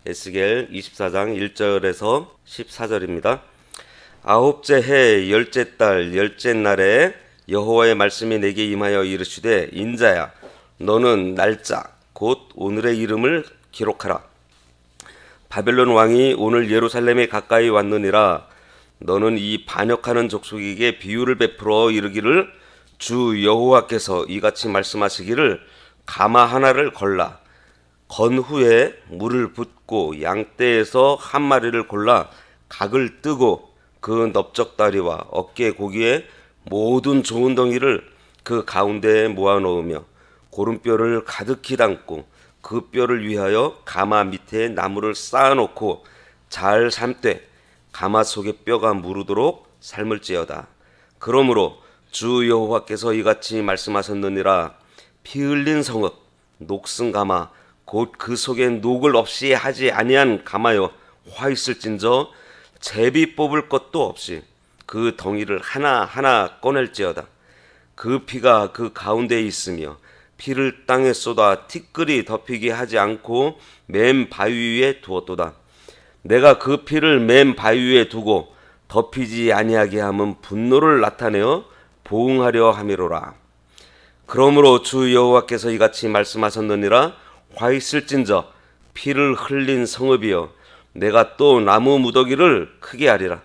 에스겔 24장 1절에서 14절입니다. 아홉째 해 열째 달 열째 날에 여호와의 말씀이 내게 임하여 이르시되 인자야 너는 날짜 곧 오늘의 이름을 기록하라. 바벨론 왕이 오늘 예루살렘에 가까이 왔느니라. 너는 이 반역하는 족속에게 비유를 베풀어 이르기를 주 여호와께서 이같이 말씀하시기를 가마 하나를 걸라. 건 후에 물을 붓고 양떼에서 한 마리를 골라 각을 뜨고 그 넓적다리와 어깨 고기에 모든 좋은 덩이를 그 가운데에 모아 놓으며 고름뼈를 가득히 담고 그 뼈를 위하여 가마 밑에 나무를 쌓아 놓고 잘 삶되 가마 속에 뼈가 무르도록 삶을지어다. 그러므로 주 여호와께서 이같이 말씀하셨느니라. 피 흘린 성읍 녹슨 가마 곧 그 속에 녹을 없이 하지 아니한 가마여 화 있을진저 제비 뽑을 것도 없이 그 덩이를 하나하나 꺼낼지어다. 그 피가 그 가운데에 있으며 피를 땅에 쏟아 티끌이 덮이게 하지 않고 맨 바위 위에 두었도다. 내가 그 피를 맨 바위 위에 두고 덮이지 아니하게 함은 분노를 나타내어 보응하려 함이로라. 그러므로 주 여호와께서 이같이 말씀하셨느니라. 화 있을진저 피를 흘린 성읍이여 내가 또 나무 무더기를 크게 하리라.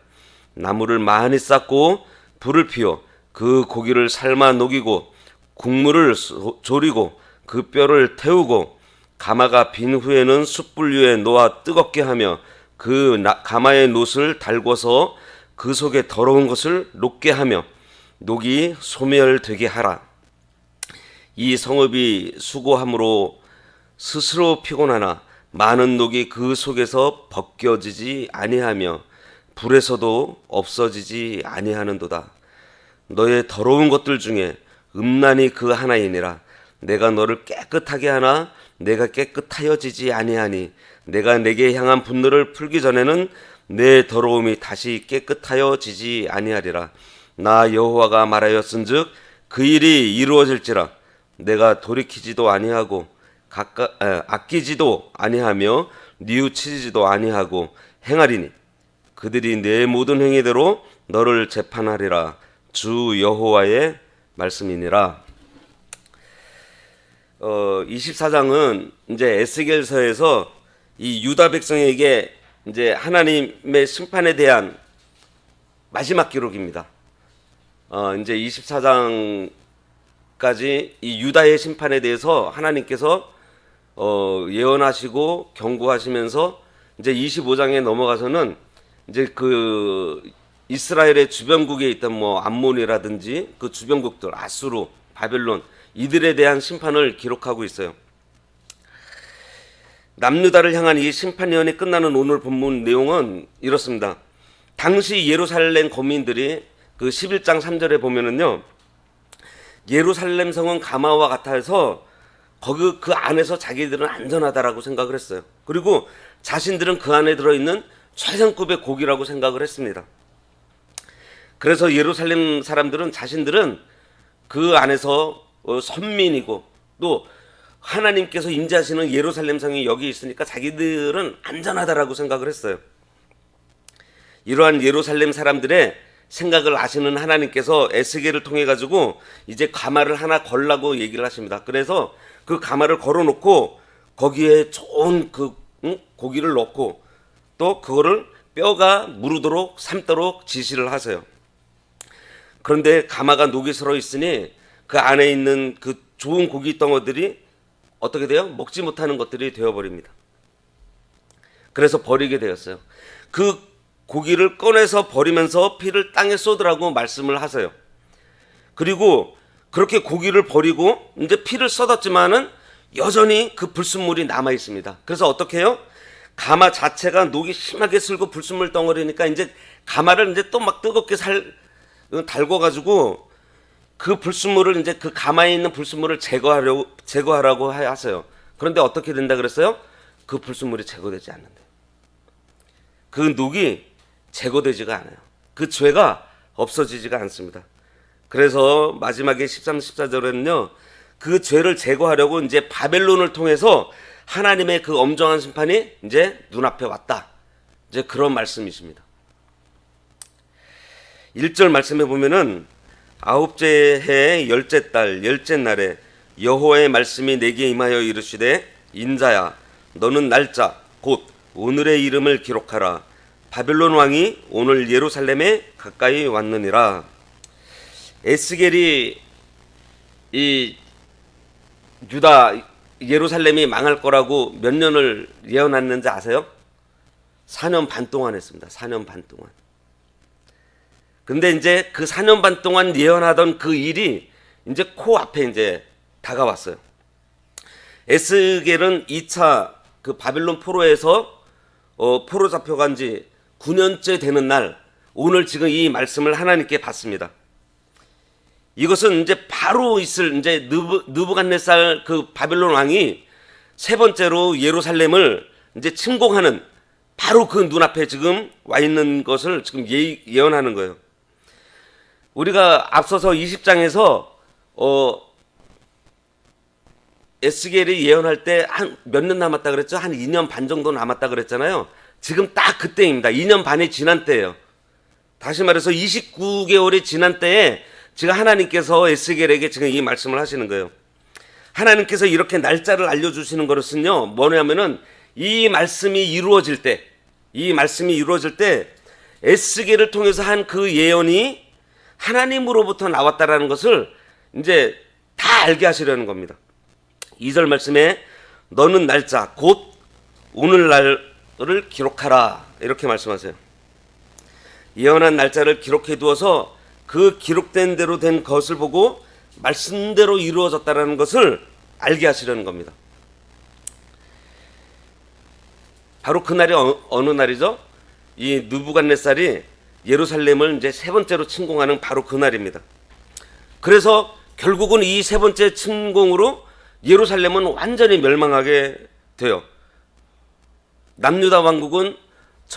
나무를 많이 쌓고 불을 피워 그 고기를 삶아 녹이고 국물을 졸이고 그 뼈를 태우고 가마가 빈 후에는 숯불 위에 놓아 뜨겁게 하며 그 가마의 놋을 달궈서 그 속에 더러운 것을 녹게 하며 녹이 소멸되게 하라. 이 성읍이 수고함으로 스스로 피곤하나 많은 녹이 그 속에서 벗겨지지 아니하며 불에서도 없어지지 아니하는도다. 너의 더러운 것들 중에 음란이 그 하나이니라. 내가 너를 깨끗하게 하나 내가 깨끗하여지지 아니하니 내가 내게 향한 분노를 풀기 전에는 내 더러움이 다시 깨끗하여지지 아니하리라. 나 여호와가 말하였은즉 그 일이 이루어질지라. 내가 돌이키지도 아니하고 아끼지도 아니하며 뉘우치지도 아니하고 행하리니 그들이 내 모든 행위대로 너를 재판하리라. 주 여호와의 말씀이니라. 24장은 이제 에스겔서에서 이 유다 백성에게 이제 하나님의 심판에 대한 마지막 기록입니다. 이제 24장까지 이 유다의 심판에 대해서 하나님께서 예언하시고 경고하시면서 이제 25장에 넘어가서는 이제 그 이스라엘의 주변국에 있던 뭐 암몬이라든지 그 주변국들 아수르, 바벨론 이들에 대한 심판을 기록하고 있어요. 남유다를 향한 이 심판 예언이 끝나는 오늘 본문 내용은 이렇습니다. 당시 예루살렘 거민들이 그 11장 3절에 보면은요. 예루살렘 성은 가마와 같아서 거기 그 안에서 자기들은 안전하다라고 생각을 했어요. 그리고 자신들은 그 안에 들어있는 최상급의 고기라고 생각을 했습니다. 그래서 예루살렘 사람들은 자신들은 그 안에서 선민이고 또 하나님께서 임재하시는 예루살렘 성이 여기 있으니까 자기들은 안전하다라고 생각을 했어요. 이러한 예루살렘 사람들의 생각을 아시는 하나님께서 에스겔을 통해 가지고 이제 가마를 하나 걸라고 얘기를 하십니다. 그래서 그 가마를 걸어놓고 거기에 좋은 그 고기를 넣고 또 그거를 뼈가 무르도록 삶도록 지시를 하세요. 그런데 가마가 녹이 슬어 있으니 그 안에 있는 그 좋은 고기 덩어들이 어떻게 돼요? 먹지 못하는 것들이 되어버립니다. 그래서 버리게 되었어요. 그 고기를 꺼내서 버리면서 피를 땅에 쏟으라고 말씀을 하세요. 그리고 그렇게 고기를 버리고 이제 피를 쏟았지만은 여전히 그 불순물이 남아 있습니다. 그래서 어떻게 해요? 가마 자체가 녹이 심하게 슬고 불순물 덩어리니까 이제 가마를 이제 또 막 뜨겁게 달궈가지고 그 불순물을 이제 그 가마에 있는 불순물을 제거하라고 하세요. 그런데 어떻게 된다 그랬어요? 그 불순물이 제거되지 않는데요. 그 녹이 제거되지가 않아요. 그 죄가 없어지지가 않습니다. 그래서 마지막에 13, 14절에는요. 그 죄를 제거하려고 이제 바벨론을 통해서 하나님의 그 엄정한 심판이 이제 눈앞에 왔다. 이제 그런 말씀이십니다. 1절 말씀해 보면은 아홉째 해 열째 달 열째 날에 여호와의 말씀이 내게 임하여 이르시되 인자야 너는 날짜 곧 오늘의 이름을 기록하라. 바벨론 왕이 오늘 예루살렘에 가까이 왔느니라. 에스겔이 이 유다 예루살렘이 망할 거라고 몇 년을 예언했는지 아세요? 4년 반 동안 했습니다. 4년 반 동안. 근데 이제 그 4년 반 동안 예언하던 그 일이 이제 코앞에 이제 다가왔어요. 에스겔은 2차 그 바빌론 포로에서 포로 잡혀간 지 9년째 되는 날, 오늘 지금 이 말씀을 하나님께 받습니다. 이것은 이제 바로 있을 이제 느부갓네살 그 바빌론 왕이 세 번째로 예루살렘을 이제 침공하는 바로 그 눈앞에 지금 와 있는 것을 지금 예언하는 거예요. 우리가 앞서서 20장에서 에스겔이 예언할 때 한 몇 년 남았다 그랬죠? 한 2년 반 정도 남았다 그랬잖아요. 지금 딱 그때입니다. 2년 반이 지난 때예요. 다시 말해서 29개월이 지난 때에 지금 하나님께서 에스겔에게 지금 이 말씀을 하시는 거예요. 하나님께서 이렇게 날짜를 알려주시는 것은요, 뭐냐면은 이 말씀이 이루어질 때 에스겔을 통해서 한 그 예언이 하나님으로부터 나왔다라는 것을 이제 다 알게 하시려는 겁니다. 2절 말씀에 너는 날짜 곧 오늘날을 기록하라 이렇게 말씀하세요. 예언한 날짜를 기록해 두어서 그 기록된 대로 된 것을 보고 말씀대로 이루어졌다라는 것을 알게 하시려는 겁니다. 바로 그날이 어느 날이죠? 이 느부갓네살이 예루살렘을 이제 세 번째로 침공하는 바로 그날입니다. 그래서 결국은 이 세 번째 침공으로 예루살렘은 완전히 멸망하게 돼요. 남유다 왕국은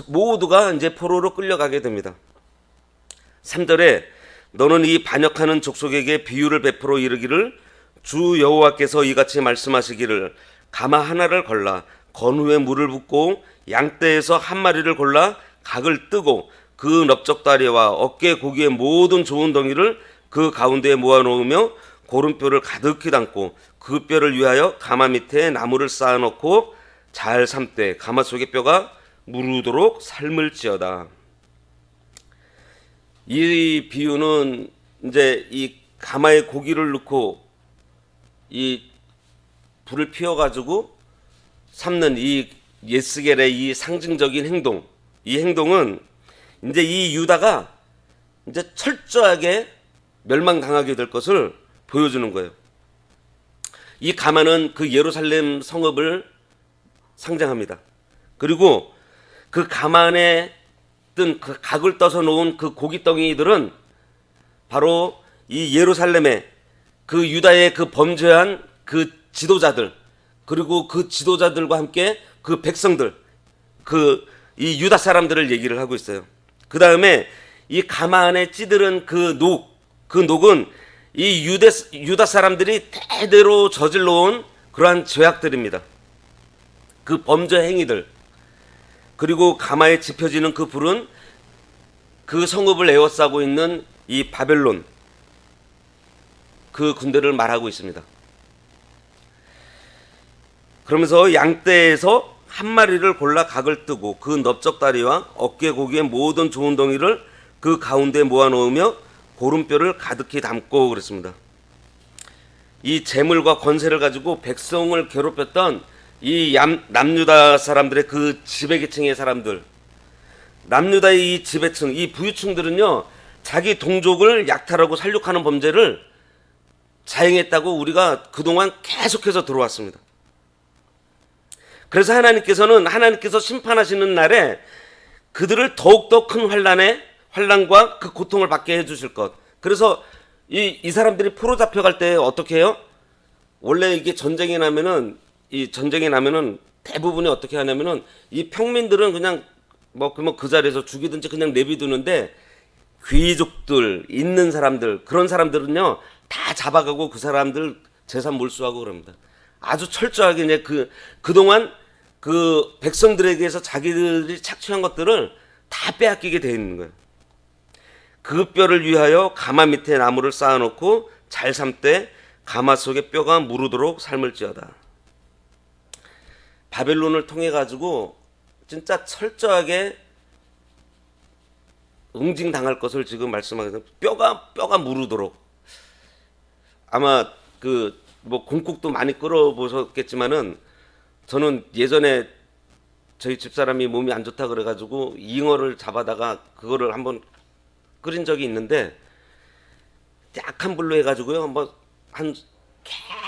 모두가 이제 포로로 끌려가게 됩니다. 3절에 너는 이 반역하는 족속에게 비유를 베풀어 이르기를 주 여호와께서 이같이 말씀하시기를 가마 하나를 골라 건 후에 물을 붓고 양떼에서 한 마리를 골라 각을 뜨고 그 넓적다리와 어깨 고기의 모든 좋은 덩이를 그 가운데에 모아놓으며 고름뼈를 가득히 담고 그 뼈를 위하여 가마 밑에 나무를 쌓아놓고 잘 삶되 가마 속의 뼈가 무르도록 삶을지어다. 이 비유는 이제 이 가마에 고기를 넣고 이 불을 피워가지고 삶는 이 에스겔의 이 상징적인 행동, 이 행동은 이제 이 유다가 이제 철저하게 멸망당하게 될 것을 보여주는 거예요. 이 가마는 그 예루살렘 성읍을 상징합니다. 그리고 그 가마 안에 뜬 그 각을 떠서 놓은 그 고깃덩이들은 바로 이 예루살렘의 그 유다의 그 범죄한 그 지도자들, 그리고 그 지도자들과 함께 그 백성들, 그 이 유다 사람들을 얘기를 하고 있어요. 그 다음에 이 가마 안에 찌들은 그 녹은 이 유다 사람들이 대대로 저질러온 그러한 죄악들입니다. 그 범죄 행위들. 그리고 가마에 지펴지는 그 불은 그 성읍을 에워싸고 있는 이 바벨론, 그 군대를 말하고 있습니다. 그러면서 양떼에서 한 마리를 골라 각을 뜨고 그 넓적다리와 어깨 고기의 모든 좋은 덩이를 그 가운데 모아놓으며 고름뼈를 가득히 담고 그랬습니다. 이 재물과 권세를 가지고 백성을 괴롭혔던 이 남유다 사람들의 그 지배계층의 사람들, 남유다의 이 지배층, 이 부유층들은요, 자기 동족을 약탈하고 살육하는 범죄를 자행했다고 우리가 그동안 계속해서 들어왔습니다. 그래서 하나님께서 심판하시는 날에 그들을 더욱더 큰 환난과 그 고통을 받게 해주실 것. 그래서 이 사람들이 포로 잡혀갈 때 어떻게 해요? 원래 이게 전쟁이 나면은 대부분이 어떻게 하냐면은 이 평민들은 그냥 그 자리에서 죽이든지 그냥 내비두는데 귀족들, 있는 사람들, 그런 사람들은요 다 잡아가고 그 사람들 재산 몰수하고 그럽니다. 아주 철저하게 이제 그동안 그 백성들에게서 자기들이 착취한 것들을 다 빼앗기게 돼 있는 거예요. 그 뼈를 위하여 가마 밑에 나무를 쌓아놓고 잘 삶되 가마 속에 뼈가 무르도록 삶을지어다. 바벨론을 통해 가지고 진짜 철저하게 응징당할 것을 지금 말씀하겠습니다. 뼈가 무르도록. 아마 뭐 공국도 많이 끓여보셨겠지만은 저는 예전에 저희 집사람이 몸이 안 좋다 그래가지고 잉어를 잡아다가 그거를 한번 끓인 적이 있는데 약한 불로 해가지고요 한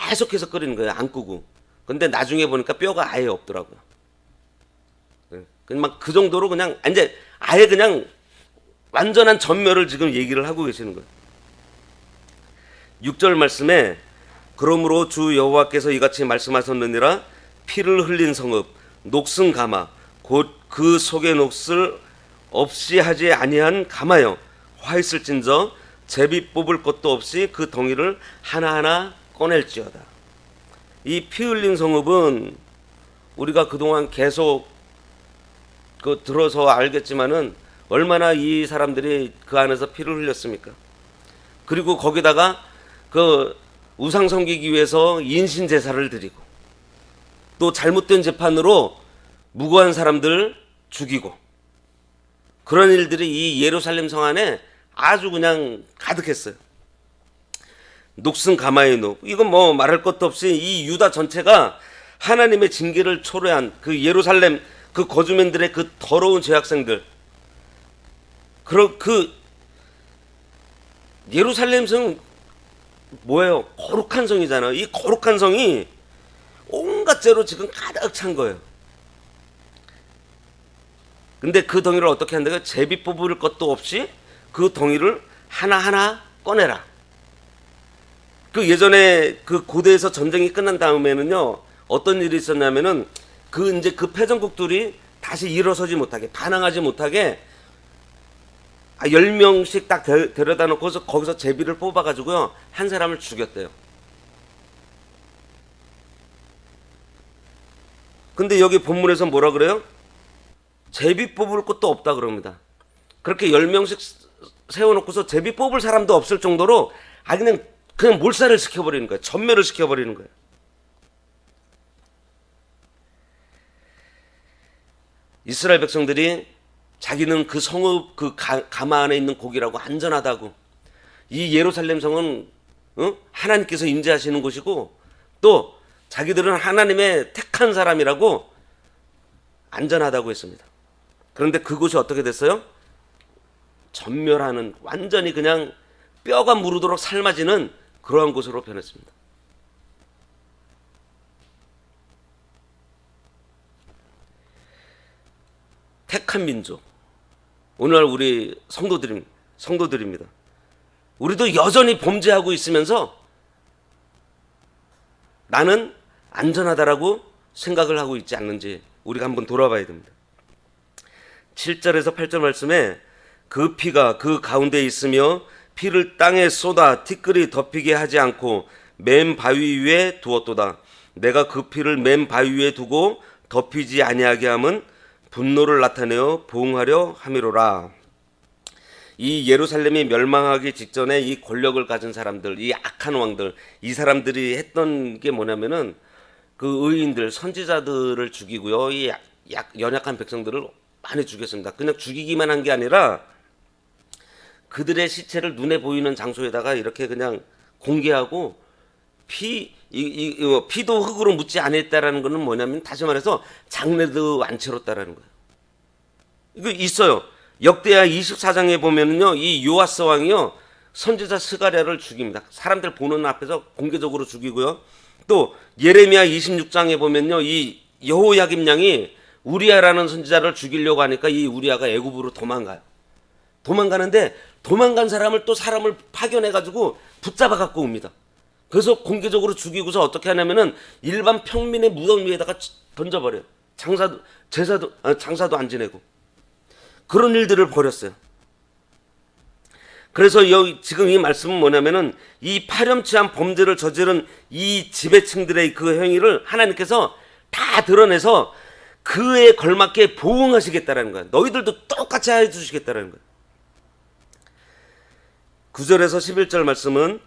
계속해서 끓이는 거예요. 안 끄고. 근데 나중에 보니까 뼈가 아예 없더라고요. 그냥 그 정도로 그냥 이제 아예 그냥 완전한 전멸을 지금 얘기를 하고 계시는 거예요. 6절 말씀에 그러므로 주 여호와께서 이같이 말씀하셨느니라 피를 흘린 성읍 녹슨 가마 곧 그 속의 녹슬 없이 하지 아니한 가마여 화 있을진저 제비 뽑을 것도 없이 그 덩이를 하나하나 꺼낼지어다. 이 피 흘린 성읍은 우리가 그동안 계속 들어서 알겠지만은 얼마나 이 사람들이 그 안에서 피를 흘렸습니까? 그리고 거기다가 우상 섬기기 위해서 인신 제사를 드리고 또 잘못된 재판으로 무고한 사람들 죽이고 그런 일들이 이 예루살렘 성 안에 아주 그냥 가득했어요. 녹슨 가마의 녹. 이건 뭐 말할 것도 없이 이 유다 전체가 하나님의 징계를 초래한 그 예루살렘 그 거주민들의 그 더러운 죄악생들. 그 예루살렘 성 뭐예요? 거룩한 성이잖아요. 이 거룩한 성이 온갖 죄로 지금 가득 찬 거예요. 근데 그 덩이를 어떻게 한다고요? 제비 뽑을 것도 없이 그 덩이를 하나하나 꺼내라. 그 예전에 그 고대에서 전쟁이 끝난 다음에는요, 어떤 일이 있었냐면은 이제 그 패전국들이 다시 일어서지 못하게, 반항하지 못하게 10명씩 딱 데려다 놓고서 거기서 제비를 뽑아가지고요, 한 사람을 죽였대요. 근데 여기 본문에서 뭐라 그래요? 제비 뽑을 것도 없다 그럽니다. 그렇게 10명씩 세워놓고서 제비 뽑을 사람도 없을 정도로 그냥 몰살을 시켜버리는 거예요. 전멸을 시켜버리는 거예요. 이스라엘 백성들이 자기는 그 성읍 가마 안에 있는 고기라고 안전하다고, 이 예루살렘 성은 하나님께서 임재하시는 곳이고 또 자기들은 하나님의 택한 사람이라고 안전하다고 했습니다. 그런데 그곳이 어떻게 됐어요? 전멸하는, 완전히 그냥 뼈가 무르도록 삶아지는 그러한 곳으로 변했습니다. 택한 민족, 오늘 우리 성도들입니다. 우리도 여전히 범죄하고 있으면서 나는 안전하다라고 생각을 하고 있지 않는지 우리가 한번 돌아봐야 됩니다. 7절에서 8절 말씀에 그 피가 그 가운데 있으며 피를 땅에 쏟아 티끌이 덮이게 하지 않고 맨 바위 위에 두었도다. 내가 그 피를 맨 바위 위에 두고 덮이지 아니하게 함은 분노를 나타내어 보응하려 함이로라. 이 예루살렘이 멸망하기 직전에 이 권력을 가진 사람들, 이 악한 왕들, 이 사람들이 했던 게 뭐냐면은 그 의인들, 선지자들을 죽이고요, 이 연약한 백성들을 많이 죽였습니다. 그냥 죽이기만 한 게 아니라 그들의 시체를 눈에 보이는 장소에다가 이렇게 그냥 공개하고 피도 흙으로 묻지 않았다라는 것은 뭐냐면, 다시 말해서 장례도 안 치렀다라는 거예요. 이거 있어요. 역대하 24장에 보면은요, 이 요아스 왕이요 선지자 스가랴를 죽입니다. 사람들 보는 앞에서 공개적으로 죽이고요. 또 예레미야 26장에 보면요, 이 여호야김 양이 우리아라는 선지자를 죽이려고 하니까 이 우리아가 애굽으로 도망가요. 도망가는데 도망간 사람을 또 사람을 파견해 가지고 붙잡아 갖고 옵니다. 그래서 공개적으로 죽이고서 어떻게 하냐면은 일반 평민의 무덤 위에다가 던져버려요. 장사도 안 지내고 그런 일들을 벌였어요. 그래서 여기 지금 이 말씀은 뭐냐면은 이 파렴치한 범죄를 저지른 이 지배층들의 그 행위를 하나님께서 다 드러내서 그에 걸맞게 보응하시겠다라는 거야. 너희들도 똑같이 해주시겠다라는 거야. 9절에서 11절 말씀은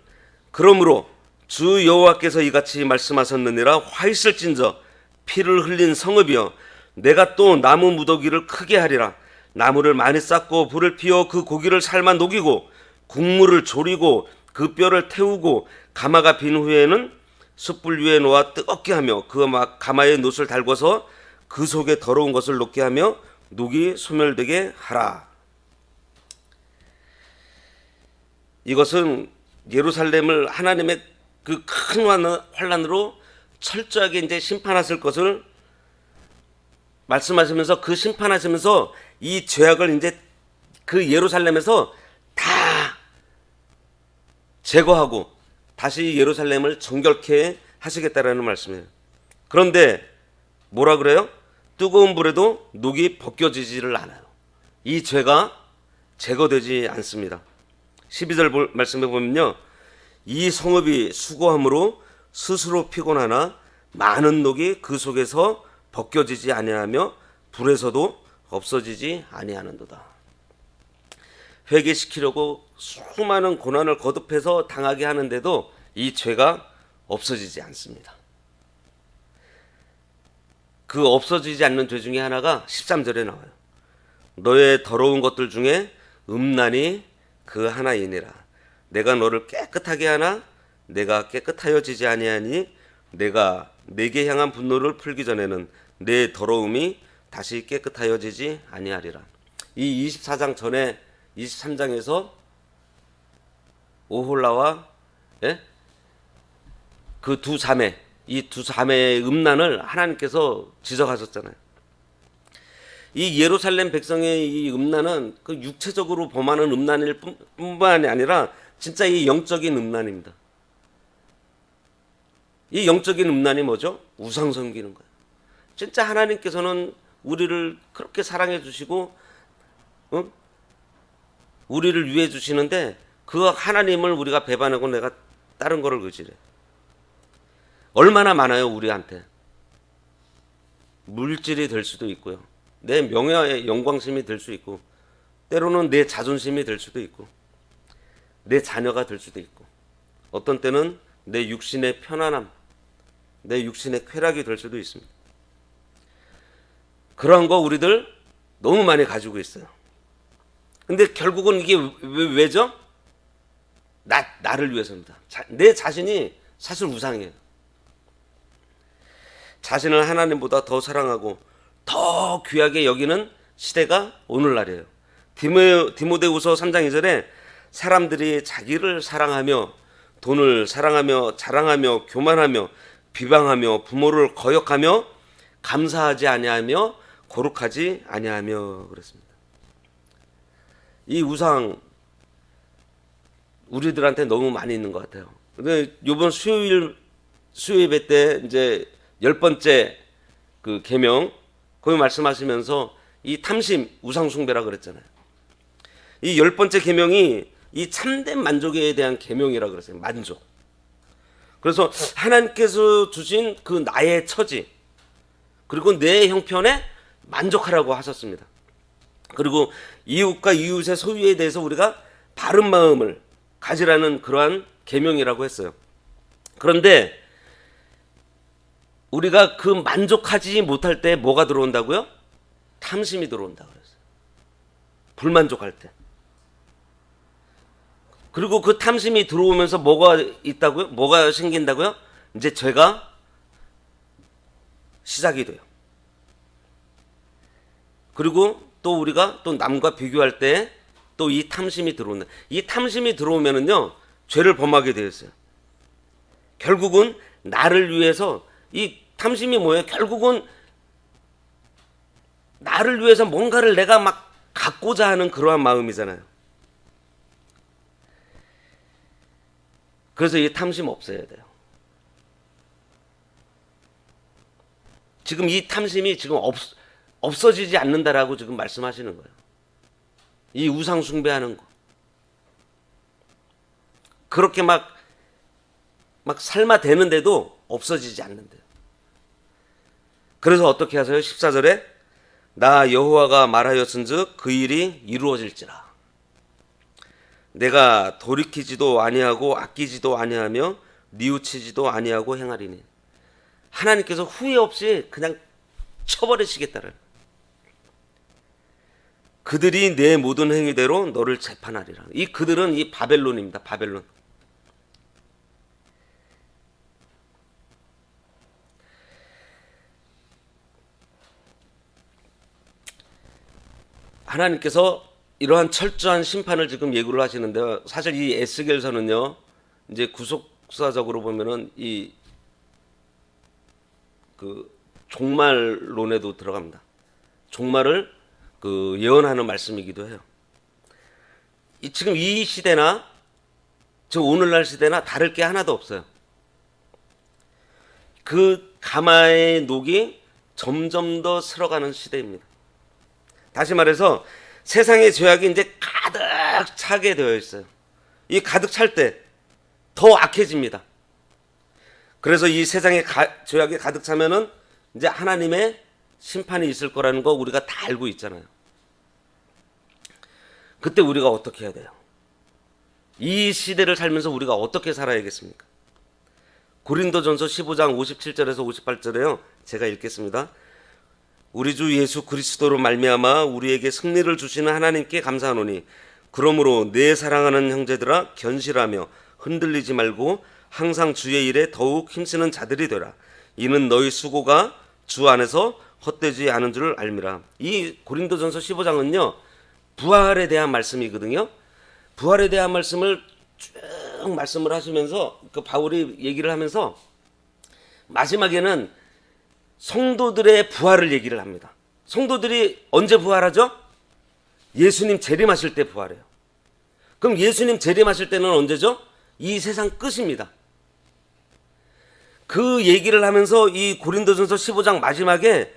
그러므로 주 여호와께서 이같이 말씀하셨느니라. 화 있을진저 피를 흘린 성읍이여, 내가 또 나무 무더기를 크게 하리라. 나무를 많이 쌓고 불을 피워 그 고기를 삶아 녹이고 국물을 졸이고 그 뼈를 태우고 가마가 빈 후에는 숯불 위에 놓아 뜨겁게 하며 그 가마에 놋을 달궈서 그 속에 더러운 것을 녹게 하며 녹이 소멸되게 하라. 이것은 예루살렘을 하나님의 그 큰 환난으로 철저하게 이제 심판하실 것을 말씀하시면서, 그 심판하시면서 이 죄악을 이제 그 예루살렘에서 다 제거하고 다시 예루살렘을 정결케 하시겠다라는 말씀이에요. 그런데 뭐라 그래요? 뜨거운 불에도 녹이 벗겨지지를 않아요. 이 죄가 제거되지 않습니다. 12절 말씀해 보면요, 이 성읍이 수고함으로 스스로 피곤하나 많은 녹이 그 속에서 벗겨지지 아니하며 불에서도 없어지지 아니하는도다. 회개시키려고 수많은 고난을 거듭해서 당하게 하는데도 이 죄가 없어지지 않습니다. 그 없어지지 않는 죄 중에 하나가 13절에 나와요. 너의 더러운 것들 중에 음란이 그 하나이니라. 내가 너를 깨끗하게 하나 내가 깨끗하여지지 아니하니 내가 내게 향한 분노를 풀기 전에는 내 더러움이 다시 깨끗하여지지 아니하리라. 이 24장 전에 23장에서 오홀라와 그 두 자매, 이 두 자매의 음란을 하나님께서 지적하셨잖아요. 이 예루살렘 백성의 이 음란은 그 육체적으로 범하는 음란일 뿐만이 아니라 진짜 이 영적인 음란입니다. 이 영적인 음란이 뭐죠? 우상 섬기는 거예요. 진짜 하나님께서는 우리를 그렇게 사랑해 주시고 우리를 위해 주시는데 그 하나님을 우리가 배반하고 내가 다른 거를 의지해. 얼마나 많아요 우리한테. 물질이 될 수도 있고요, 내 명예의 영광심이 될 수 있고, 때로는 내 자존심이 될 수도 있고, 내 자녀가 될 수도 있고, 어떤 때는 내 육신의 편안함, 내 육신의 쾌락이 될 수도 있습니다. 그러한 거 우리들 너무 많이 가지고 있어요. 근데 결국은 이게 왜죠? 나를 위해서입니다. 내 자신이 사실 우상이에요. 자신을 하나님보다 더 사랑하고 더 귀하게 여기는 시대가 오늘날이에요. 디모데후서 3장 2절에 사람들이 자기를 사랑하며 돈을 사랑하며 자랑하며 교만하며 비방하며 부모를 거역하며 감사하지 아니하며 거룩하지 아니하며 그랬습니다. 이 우상 우리들한테 너무 많이 있는 것 같아요. 근데 이번 수요 예배 때 이제 10번째 그 계명 거기 말씀하시면서 이 탐심 우상 숭배라 그랬잖아요. 이 10번째 계명이 이 참된 만족에 대한 계명이라 그랬어요. 만족. 그래서 하나님께서 주신 그 나의 처지 그리고 내 형편에 만족하라고 하셨습니다. 그리고 이웃과 이웃의 소유에 대해서 우리가 바른 마음을 가지라는 그러한 계명이라고 했어요. 그런데 우리가 그 만족하지 못할 때 뭐가 들어온다고요? 탐심이 들어온다고 그랬어요. 불만족할 때. 그리고 그 탐심이 들어오면서 뭐가 있다고요? 뭐가 생긴다고요? 이제 죄가 시작이 돼요. 그리고 또 우리가 또 남과 비교할 때 또 이 탐심이 들어온다. 이 탐심이 들어오면은요, 죄를 범하게 되었어요. 결국은 나를 위해서 이 탐심이 뭐예요? 결국은 나를 위해서 뭔가를 내가 막 갖고자 하는 그러한 마음이잖아요. 그래서 이 탐심 없애야 돼요. 지금 이 탐심이 지금 없어지지 않는다라고 지금 말씀하시는 거예요. 이 우상 숭배하는 거. 그렇게 막 삶아대는데도 없어지지 않는데요. 그래서 어떻게 하세요? 14절에 나 여호와가 말하였은즉 그 일이 이루어질지라. 내가 돌이키지도 아니하고 아끼지도 아니하며 뉘우치지도 아니하고 행하리니. 하나님께서 후회 없이 그냥 쳐버리시겠다는. 그들이 내 모든 행위대로 너를 재판하리라. 이 그들은 이 바벨론입니다. 바벨론. 하나님께서 이러한 철저한 심판을 지금 예고를 하시는데요. 사실 이 에스겔서는요, 이제 구속사적으로 보면은 그 종말론에도 들어갑니다. 종말을 그 예언하는 말씀이기도 해요. 지금 이 시대나 저 오늘날 시대나 다를 게 하나도 없어요. 그 가마의 녹이 점점 더 슬어가는 시대입니다. 다시 말해서 세상의 죄악이 이제 가득 차게 되어 있어요. 이 가득 찰 때 더 악해집니다. 그래서 이 세상의 죄악이 가득 차면은 이제 하나님의 심판이 있을 거라는 거 우리가 다 알고 있잖아요. 그때 우리가 어떻게 해야 돼요? 이 시대를 살면서 우리가 어떻게 살아야겠습니까? 고린도전서 15장 57절에서 58절에요. 제가 읽겠습니다. 우리 주 예수 그리스도로 말미암아 우리에게 승리를 주시는 하나님께 감사하노니 그러므로 내 사랑하는 형제들아 견실하며 흔들리지 말고 항상 주의 일에 더욱 힘쓰는 자들이 되라. 이는 너희 수고가 주 안에서 헛되지 않은 줄을 알미라. 이 고린도전서 15장은요 부활에 대한 말씀이거든요. 부활에 대한 말씀을 쭉 말씀을 하시면서 그 바울이 얘기를 하면서 마지막에는 성도들의 부활을 얘기를 합니다. 성도들이 언제 부활하죠? 예수님 재림하실 때 부활해요. 그럼 예수님 재림하실 때는 언제죠? 이 세상 끝입니다. 그 얘기를 하면서 이 고린도전서 15장 마지막에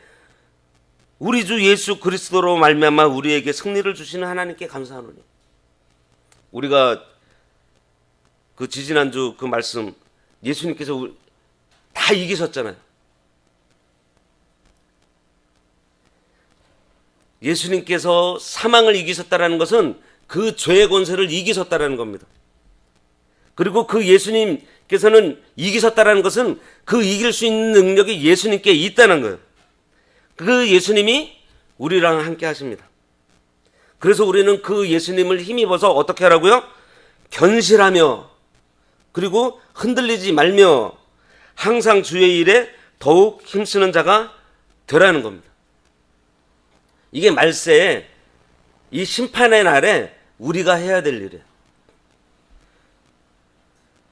우리 주 예수 그리스도로 말미암아 우리에게 승리를 주시는 하나님께 감사하노니. 우리가 그 지지난주 그 말씀 예수님께서 다 이기셨잖아요. 예수님께서 사망을 이기셨다라는 것은 그 죄의 권세를 이기셨다라는 겁니다. 그리고 그 예수님께서는 이기셨다라는 것은 그 이길 수 있는 능력이 예수님께 있다는 거예요. 그 예수님이 우리랑 함께 하십니다. 그래서 우리는 그 예수님을 힘입어서 어떻게 하라고요? 견실하며 그리고 흔들리지 말며 항상 주의 일에 더욱 힘쓰는 자가 되라는 겁니다. 이게 말세에 이 심판의 날에 우리가 해야 될 일이에요.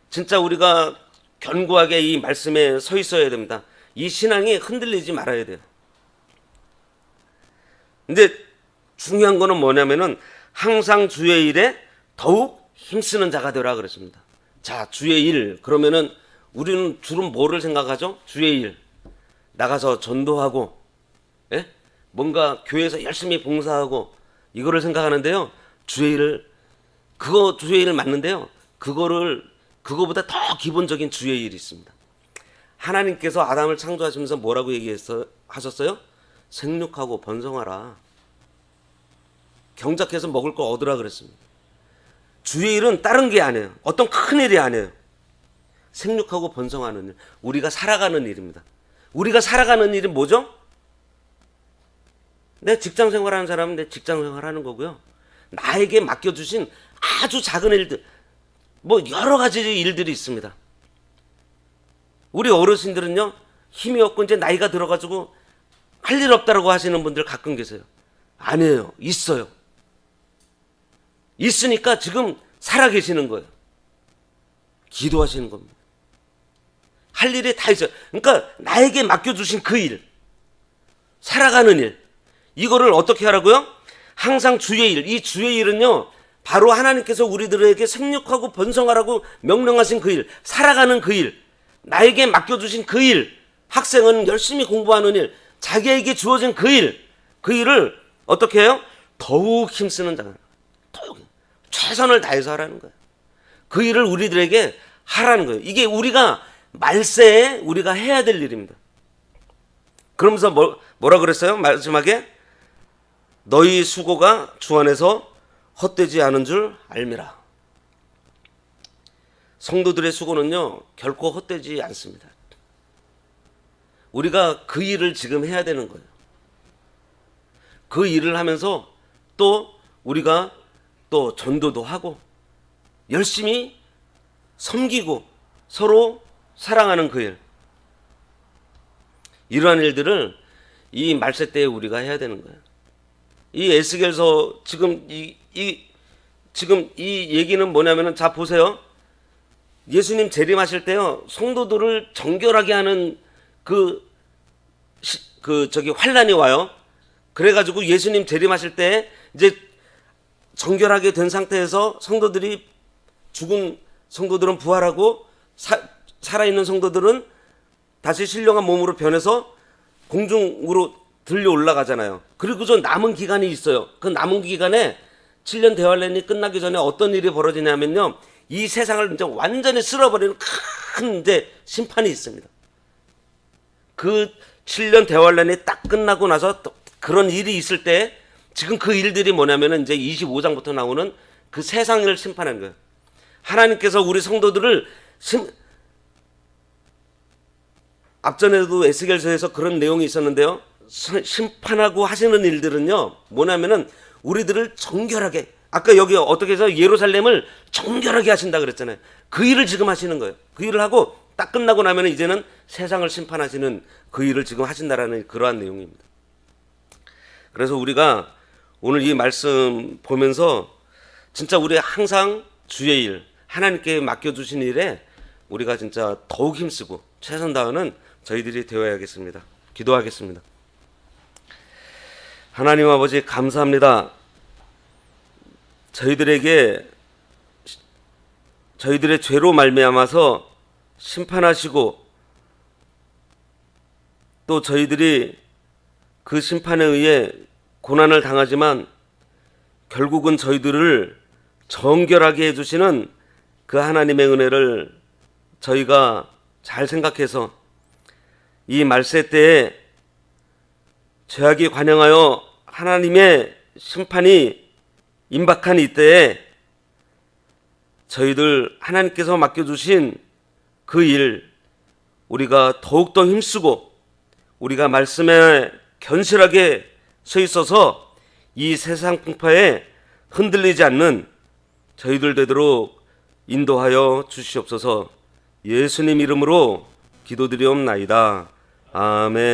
진짜 우리가 견고하게 이 말씀에 서 있어야 됩니다. 이 신앙이 흔들리지 말아야 돼요. 근데 중요한 거는 뭐냐면은 항상 주의 일에 더욱 힘쓰는 자가 되라 그랬습니다. 자, 주의 일 그러면은 우리는 주로 뭐를 생각하죠? 주의 일 나가서 전도하고, 예? 뭔가 교회에서 열심히 봉사하고 이거를 생각하는데요. 주의 일 맞는데요. 그거보다 더 기본적인 주의 일이 있습니다. 하나님께서 아담을 창조하시면서 뭐라고 하셨어요? 생육하고 번성하라. 경작해서 먹을 거 얻으라 그랬습니다. 주의 일은 다른 게 아니에요. 어떤 큰 일이 아니에요. 생육하고 번성하는 일. 우리가 살아가는 일입니다. 우리가 살아가는 일이 뭐죠? 내 직장 생활하는 사람은 내 직장 생활하는 거고요. 나에게 맡겨주신 아주 작은 일들, 뭐 여러 가지 일들이 있습니다. 우리 어르신들은요, 힘이 없고 이제 나이가 들어가지고 할 일 없다라고 하시는 분들 가끔 계세요. 아니에요. 있어요. 있으니까 지금 살아 계시는 거예요. 기도하시는 겁니다. 할 일이 다 있어요. 그러니까 나에게 맡겨주신 그 일, 살아가는 일, 이거를 어떻게 하라고요? 항상 주의 일. 이 주의 일은요, 바로 하나님께서 우리들에게 생육하고 번성하라고 명령하신 그 일, 살아가는 그 일, 나에게 맡겨주신 그 일, 학생은 열심히 공부하는 일, 자기에게 주어진 그 일을 어떻게 해요? 더욱 힘쓰는 자가, 더욱 최선을 다해서 하라는 거예요. 그 일을 우리들에게 하라는 거예요. 이게 우리가 말세에 우리가 해야 될 일입니다. 그러면서 뭐라 그랬어요? 마지막에 너희 수고가 주 안에서 헛되지 않은 줄 알미라. 성도들의 수고는요 결코 헛되지 않습니다. 우리가 그 일을 지금 해야 되는 거예요. 그 일을 하면서 또 우리가 또 전도도 하고 열심히 섬기고 서로 사랑하는 그 일, 이러한 일들을 이 말세 때에 우리가 해야 되는 거예요. 이 에스겔서 지금 이 얘기는 뭐냐면은, 자 보세요. 예수님 재림하실 때요 성도들을 정결하게 하는 환란이 와요. 그래가지고 예수님 재림하실 때 이제 정결하게 된 상태에서 성도들이, 죽은 성도들은 부활하고 살아있는 성도들은 다시 신령한 몸으로 변해서 공중으로 들려 올라가잖아요. 그리고 저 남은 기간이 있어요. 그 남은 기간에 7년 대환란이 끝나기 전에 어떤 일이 벌어지냐면요, 이 세상을 이제 완전히 쓸어버리는 큰 이제 심판이 있습니다. 그 7년 대환란이 딱 끝나고 나서 또 그런 일이 있을 때, 지금 그 일들이 뭐냐면은 이제 25장부터 나오는 그 세상을 심판하는 거예요. 하나님께서 우리 성도들을 앞전에도 에스겔서에서 그런 내용이 있었는데요. 심판하고 하시는 일들은요 뭐냐면은 우리들을 정결하게, 아까 여기 어떻게 해서 예루살렘을 정결하게 하신다 그랬잖아요. 그 일을 지금 하시는 거예요. 그 일을 하고 딱 끝나고 나면 이제는 세상을 심판하시는 그 일을 지금 하신다라는 그러한 내용입니다. 그래서 우리가 오늘 이 말씀 보면서 진짜 우리 항상 주의 일, 하나님께 맡겨주신 일에 우리가 진짜 더욱 힘쓰고 최선 다하는 저희들이 되어야겠습니다. 기도하겠습니다. 하나님 아버지 감사합니다. 저희들의 죄로 말미암아서 심판하시고 또 저희들이 그 심판에 의해 고난을 당하지만 결국은 저희들을 정결하게 해주시는 그 하나님의 은혜를 저희가 잘 생각해서 이 말세 때에 죄악이 관영하여 하나님의 심판이 임박한 이때에 저희들 하나님께서 맡겨주신 그 일, 우리가 더욱더 힘쓰고 우리가 말씀에 견실하게 서 있어서 이 세상 풍파에 흔들리지 않는 저희들 되도록 인도하여 주시옵소서. 예수님 이름으로 기도드리옵나이다. 아멘.